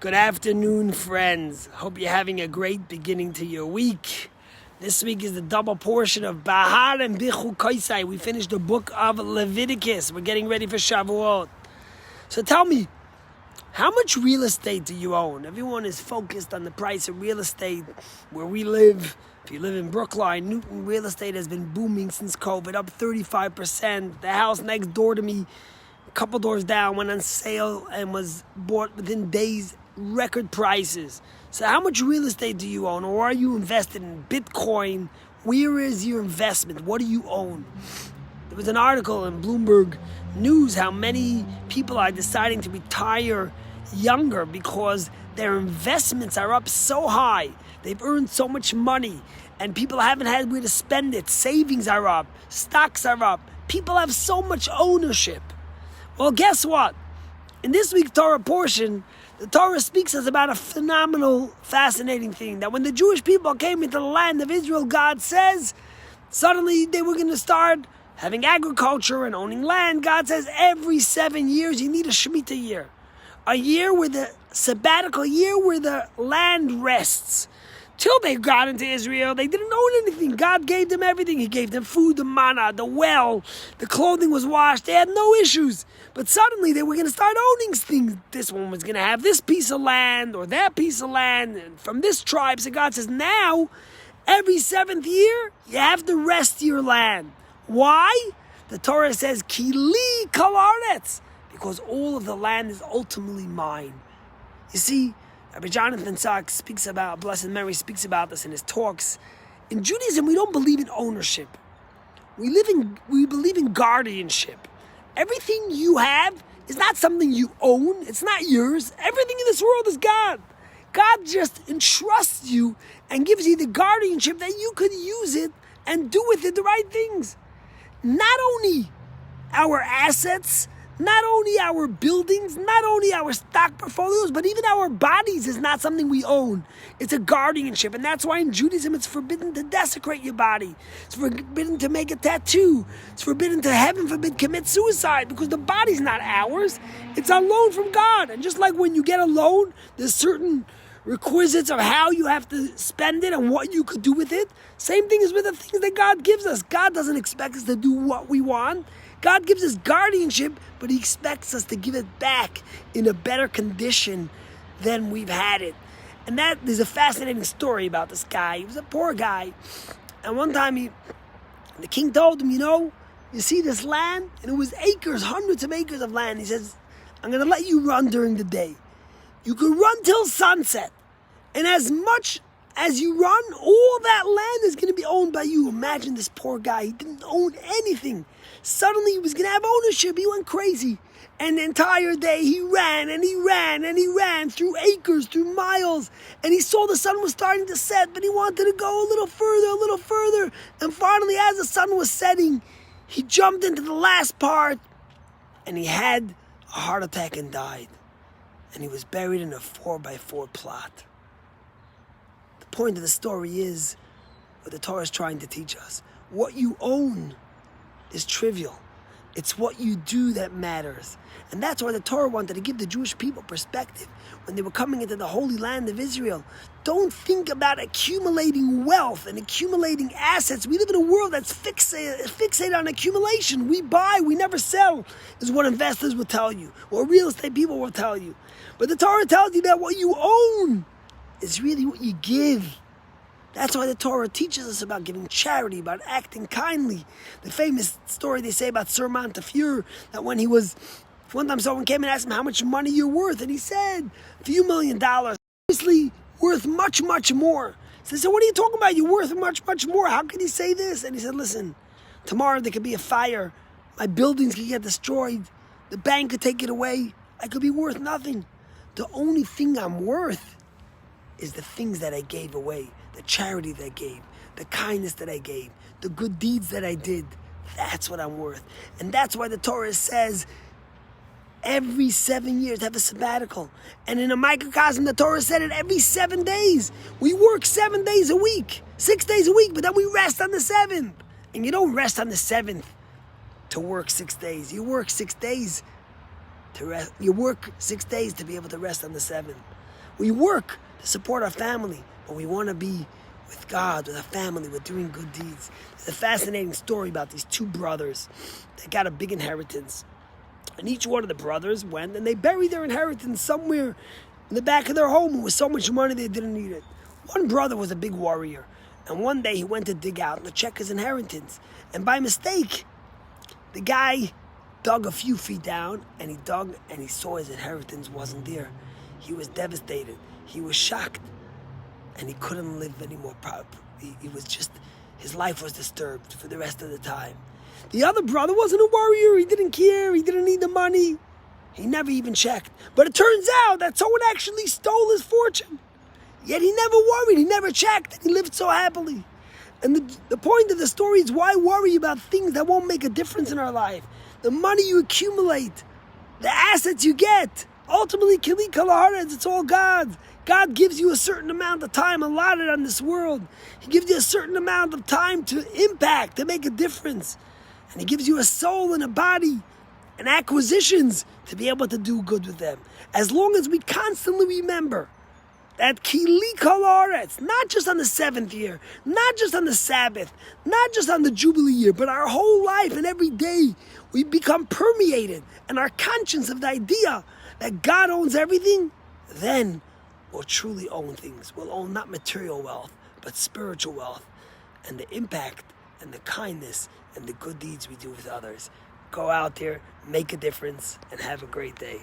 Good afternoon, friends. Hope you're having a great beginning to your week. This week is the double portion of Bahar and Bichu Kaisai. We finished the book of Leviticus. We're getting ready for Shavuot. So tell me, how much real estate do you own? Everyone is focused on the price of real estate where we live. If you live in Brookline, Newton, real estate has been booming since COVID, up 35%. The house next door to me, a couple doors down, went on sale and was bought within days, record prices. So how much real estate do you own? Or are you invested in Bitcoin? Where is your investment? What do you own? There was an article in Bloomberg News how many people are deciding to retire younger because their investments are up so high. They've earned so much money and people haven't had where to spend it. Savings are up. Stocks are up. People have so much ownership. Well, guess what? In this week's Torah portion, the Torah speaks to us about a phenomenal, fascinating thing. That when the Jewish people came into the land of Israel, God says, suddenly they were going to start having agriculture and owning land. God says every 7 years you need a Shemitah year. A year where the sabbatical year where the land rests. Till they got into Israel, they didn't own anything. God gave them everything. He gave them food, the manna, the well, the clothing was washed. They had no issues. But suddenly they were going to start owning things. This one was going to have this piece of land or that piece of land and from this tribe. So God says, now, every 7th year, you have to rest your land. Why? The Torah says, Ki li kol haaretz, because all of the land is ultimately mine. You see, Rabbi Jonathan Sachs speaks about, Blessed Mary speaks about this in his talks. In Judaism, we don't believe in ownership. We believe in guardianship. Everything you have is not something you own. It's not yours. Everything in this world is God. God just entrusts you and gives you the guardianship that you could use it and do with it the right things. Not only our assets, not only our buildings, not only our stock portfolios, but even our bodies is not something we own. It's a guardianship. And that's why in Judaism it's forbidden to desecrate your body. It's forbidden to make a tattoo. It's forbidden to, heaven forbid, commit suicide, because the body's not ours. It's a loan from God. And just like when you get a loan, there's certain requisites of how you have to spend it and what you could do with it. Same thing is with the things that God gives us. God doesn't expect us to do what we want. God gives us guardianship, but He expects us to give it back in a better condition than we've had it. And there's a fascinating story about this guy. He was a poor guy. And one time the king told him, you see this land? And it was acres, hundreds of acres of land. He says, I'm going to let you run during the day. You could run till sunset. And as much as you run, all that land is going to be owned by you. Imagine this poor guy. He didn't own anything. Suddenly he was going to have ownership. He went crazy. And the entire day he ran and he ran and he ran through acres, through miles. And he saw the sun was starting to set, but he wanted to go a little further. And finally, as the sun was setting, he jumped into the last part and he had a heart attack and died. And he was buried in a 4x4 plot. The point of the story is what the Torah is trying to teach us. What you own is trivial. It's what you do that matters. And that's why the Torah wanted to give the Jewish people perspective when they were coming into the Holy Land of Israel. Don't think about accumulating wealth and accumulating assets. We live in a world that's fixated on accumulation. We buy, we never sell, is what investors will tell you, or real estate people will tell you. But the Torah tells you that what you own is really what you give. That's why the Torah teaches us about giving charity, about acting kindly. The famous story they say about Sir Montefiore, that when one time someone came and asked him how much money you're worth, and he said, a few $1 million. Obviously worth much, much more. So they said, what are you talking about? You're worth much, much more. How can you say this? And he said, listen, tomorrow there could be a fire. My buildings could get destroyed. The bank could take it away. I could be worth nothing. The only thing I'm worth is the things that I gave away. The charity that I gave, the kindness that I gave, the good deeds that I did. That's what I'm worth. And that's why the Torah says every 7 years have a sabbatical. And in a microcosm, the Torah said it every 7 days. We work 7 days a week, 6 days a week, but then we rest on the 7th. And you don't rest on the 7th to work 6 days. You work 6 days to rest. You work 6 days to be able to rest on the 7th. We work to support our family, but we want to be with God, with our family, with doing good deeds. There's a fascinating story about these two brothers. They got a big inheritance. And each one of the brothers went and they buried their inheritance somewhere in the back of their home with so much money they didn't need it. One brother was a big warrior. And one day he went to dig out and to check his inheritance. And by mistake, the guy dug a few feet down and he dug and he saw his inheritance wasn't there. He was devastated. He was shocked. And he couldn't live anymore. He was just, his life was disturbed for the rest of the time. The other brother wasn't a warrior. He didn't care. He didn't need the money. He never even checked. But it turns out that someone actually stole his fortune. Yet he never worried. He never checked. And he lived so happily. And the point of the story is, why worry about things that won't make a difference in our life? The money you accumulate, the assets you get, ultimately, kili kol haaretz, it's all God's. God gives you a certain amount of time allotted on this world. He gives you a certain amount of time to impact, to make a difference. And He gives you a soul and a body and acquisitions to be able to do good with them. As long as we constantly remember that kili kol haaretz, not just on the 7th year, not just on the Sabbath, not just on the Jubilee year, but our whole life and every day, we become permeated and our conscience of the idea that God owns everything, then we'll truly own things. We'll own not material wealth, but spiritual wealth, and the impact and the kindness and the good deeds we do with others. Go out there, make a difference, and have a great day.